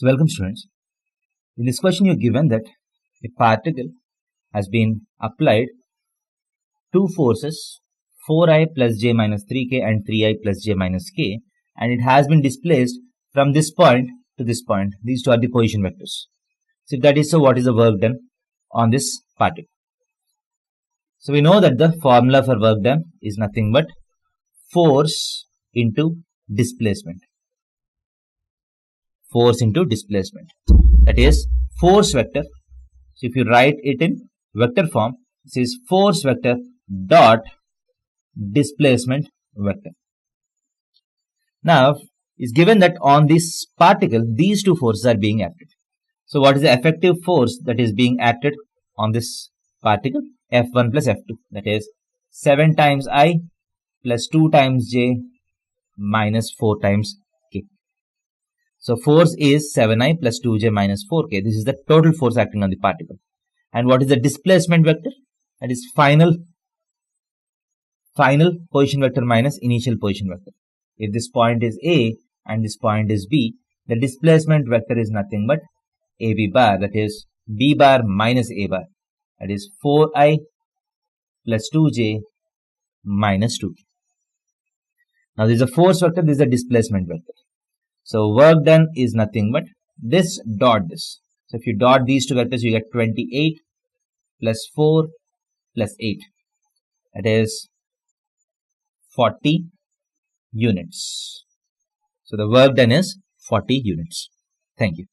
So welcome students. In this question you are given that a particle has been applied two forces 4i plus j minus 3k and 3i plus j minus k, and it has been displaced from this point to this point. These two are the position vectors. So if that is so, what is the work done on this particle? So we know that the formula for work done is nothing but force into displacement. Force into displacement, that is force vector. So if you write it in vector form, this is force vector dot displacement vector. Now it's given that on this particle these two forces are being acted. So what is the effective force that is being acted on this particle? F1 plus F2, that is 7 times I plus 2 times j minus 4 times k. So force is 7i plus 2j minus 4k. This is the total force acting on the particle. And what is the displacement vector? That is final position vector minus initial position vector. If this point is A and this point is B, the displacement vector is nothing but AB bar, that is B bar minus A bar. That is 4i plus 2j minus 2k. Now this is a force vector, this is a displacement vector. So work done is nothing but this dot this. So if you dot these two vectors, you get 28 plus 4 plus 8. That is 40 units. So the work done is 40 units. Thank you.